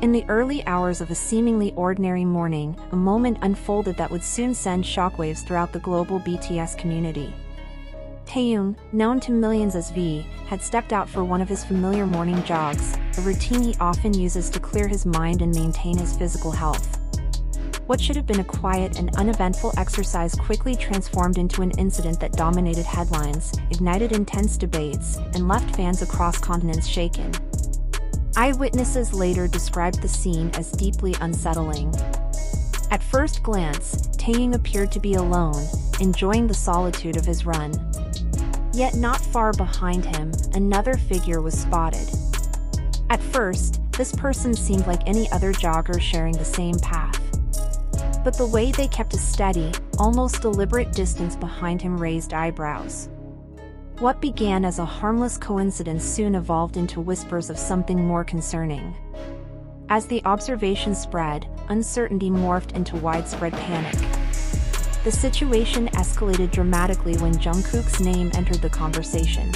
In the early hours of a seemingly ordinary morning, a moment unfolded that would soon send shockwaves throughout the global BTS community. TAEHYUNG, known to millions as V, had stepped out for one of his familiar morning jogs, a routine he often uses to clear his mind and maintain his physical health. What should have been a quiet and uneventful exercise quickly transformed into an incident that dominated headlines, ignited intense debates, and left fans across continents shaken. Eyewitnesses later described the scene as deeply unsettling. At first glance, TAEHYUNG appeared to be alone, enjoying the solitude of his run. Yet not far behind him, another figure was spotted. At first, this person seemed like any other jogger sharing the same path. But the way they kept a steady, almost deliberate distance behind him raised eyebrows. What began as a harmless coincidence soon evolved into whispers of something more concerning. As the observation spread, uncertainty morphed into widespread panic. The situation escalated dramatically when Jungkook's name entered the conversation.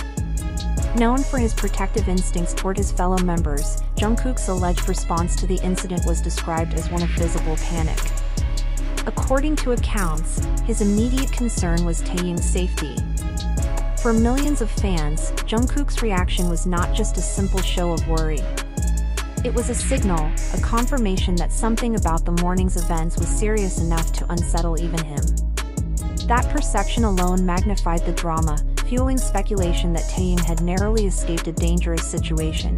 Known for his protective instincts toward his fellow members, Jungkook's alleged response to the incident was described as one of visible panic. According to accounts, his immediate concern was TAEHYUNG's safety. For millions of fans, Jungkook's reaction was not just a simple show of worry. It was a signal, a confirmation that something about the morning's events was serious enough to unsettle even him. That perception alone magnified the drama, fueling speculation that TAEHYUNG had narrowly escaped a dangerous situation.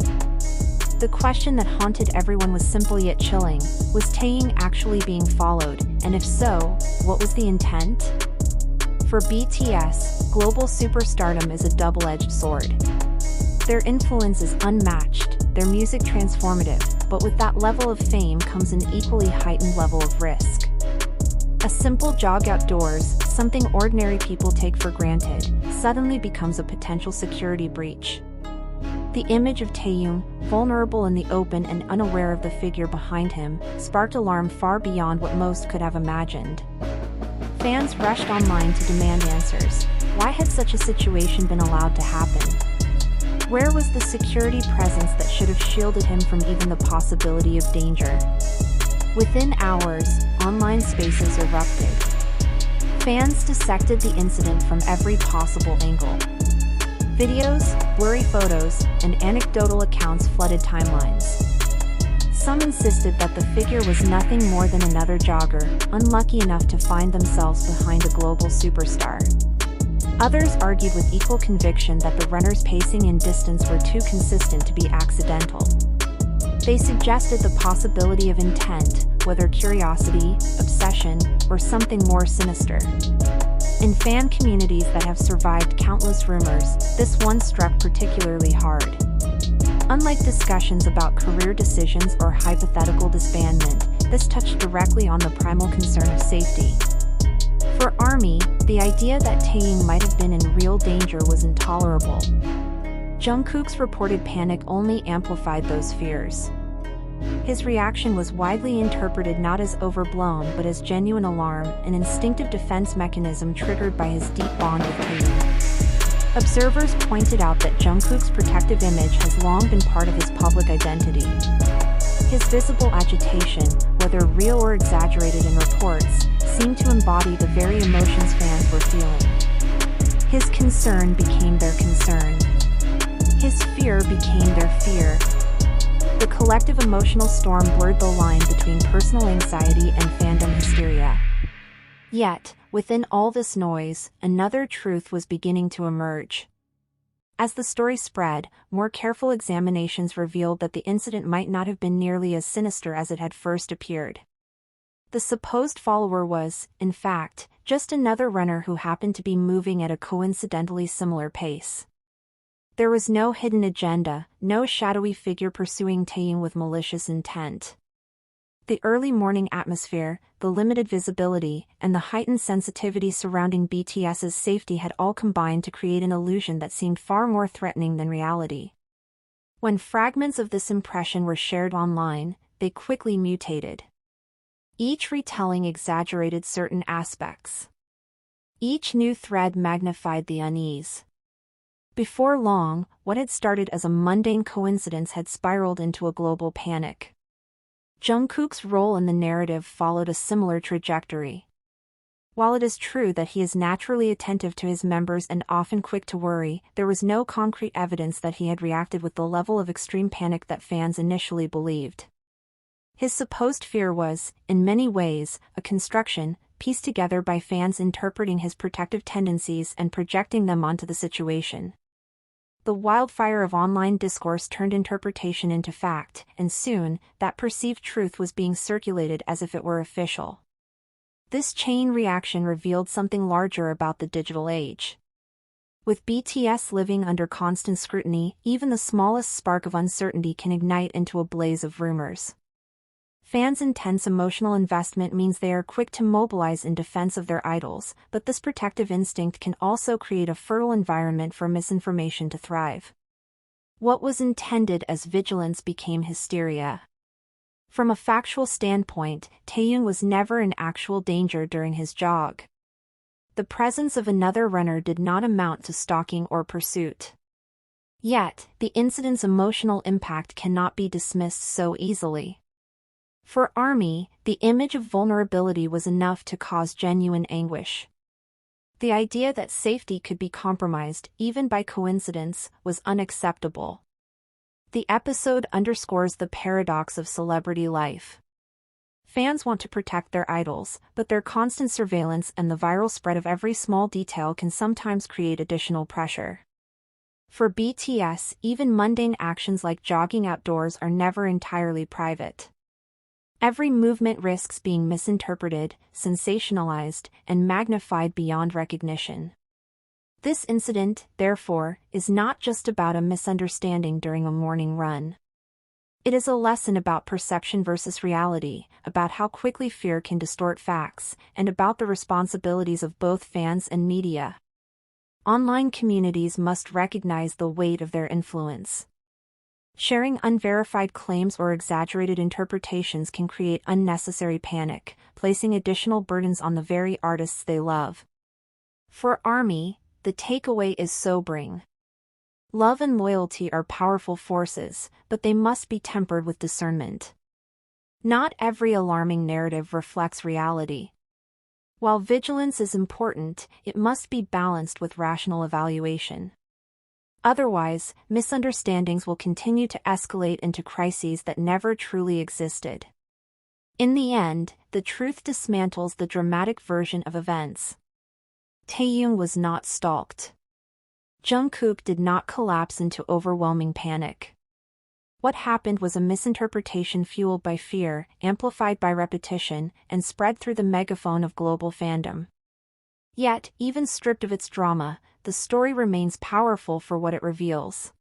The question that haunted everyone was simple yet chilling: was TAEHYUNG actually being followed, and if so, what was the intent? For BTS, global superstardom is a double-edged sword. Their influence is unmatched, their music transformative, but with that level of fame comes an equally heightened level of risk. A simple jog outdoors, something ordinary people take for granted, suddenly becomes a potential security breach. The image of TAEHYUNG, vulnerable in the open and unaware of the figure behind him, sparked alarm far beyond what most could have imagined. Fans rushed online to demand answers. Why had such a situation been allowed to happen? Where was the security presence that should have shielded him from even the possibility of danger? Within hours, online spaces erupted. Fans dissected the incident from every possible angle. Videos, blurry photos, and anecdotal accounts flooded timelines. Some insisted that the figure was nothing more than another jogger, unlucky enough to find themselves behind a global superstar. Others argued with equal conviction that the runner's pacing and distance were too consistent to be accidental. They suggested the possibility of intent, whether curiosity, obsession, or something more sinister. In fan communities that have survived countless rumors, this one struck particularly hard. Unlike discussions about career decisions or hypothetical disbandment, this touched directly on the primal concern of safety. For ARMY, the idea that TAEHYUNG might have been in real danger was intolerable. Jungkook's reported panic only amplified those fears. His reaction was widely interpreted not as overblown but as genuine alarm, an instinctive defense mechanism triggered by his deep bond with TAEHYUNG. Observers pointed out that Jungkook's protective image has long been part of his public identity. His visible agitation, whether real or exaggerated in reports, seemed to embody the very emotions fans were feeling. His concern became their concern. His fear became their fear. The collective emotional storm blurred the line between personal anxiety and fandom hysteria. Yet, within all this noise, another truth was beginning to emerge. As the story spread, more careful examinations revealed that the incident might not have been nearly as sinister as it had first appeared. The supposed follower was, in fact, just another runner who happened to be moving at a coincidentally similar pace. There was no hidden agenda, no shadowy figure pursuing TAEHYUNG with malicious intent. The early morning atmosphere, the limited visibility, and the heightened sensitivity surrounding BTS's safety had all combined to create an illusion that seemed far more threatening than reality. When fragments of this impression were shared online, they quickly mutated. Each retelling exaggerated certain aspects. Each new thread magnified the unease. Before long, what had started as a mundane coincidence had spiraled into a global panic. Jungkook's role in the narrative followed a similar trajectory. While it is true that he is naturally attentive to his members and often quick to worry, there was no concrete evidence that he had reacted with the level of extreme panic that fans initially believed. His supposed fear was, in many ways, a construction, pieced together by fans interpreting his protective tendencies and projecting them onto the situation. The wildfire of online discourse turned interpretation into fact, and soon, that perceived truth was being circulated as if it were official. This chain reaction revealed something larger about the digital age. With BTS living under constant scrutiny, even the smallest spark of uncertainty can ignite into a blaze of rumors. Fans' intense emotional investment means they are quick to mobilize in defense of their idols, but this protective instinct can also create a fertile environment for misinformation to thrive. What was intended as vigilance became hysteria. From a factual standpoint, Taehyung was never in actual danger during his jog. The presence of another runner did not amount to stalking or pursuit. Yet, the incident's emotional impact cannot be dismissed so easily. For ARMY, the image of vulnerability was enough to cause genuine anguish. The idea that safety could be compromised, even by coincidence, was unacceptable. The episode underscores the paradox of celebrity life. Fans want to protect their idols, but their constant surveillance and the viral spread of every small detail can sometimes create additional pressure. For BTS, even mundane actions like jogging outdoors are never entirely private. Every movement risks being misinterpreted, sensationalized, and magnified beyond recognition. This incident, therefore, is not just about a misunderstanding during a morning run. It is a lesson about perception versus reality, about how quickly fear can distort facts, and about the responsibilities of both fans and media. Online communities must recognize the weight of their influence. Sharing unverified claims or exaggerated interpretations can create unnecessary panic, placing additional burdens on the very artists they love. For ARMY, the takeaway is sobering. Love and loyalty are powerful forces, but they must be tempered with discernment. Not every alarming narrative reflects reality. While vigilance is important, it must be balanced with rational evaluation. Otherwise, misunderstandings will continue to escalate into crises that never truly existed. In the end, the truth dismantles the dramatic version of events. Taehyung was not stalked. Jungkook did not collapse into overwhelming panic. What happened was a misinterpretation fueled by fear, amplified by repetition, and spread through the megaphone of global fandom. Yet, even stripped of its drama, the story remains powerful for what it reveals.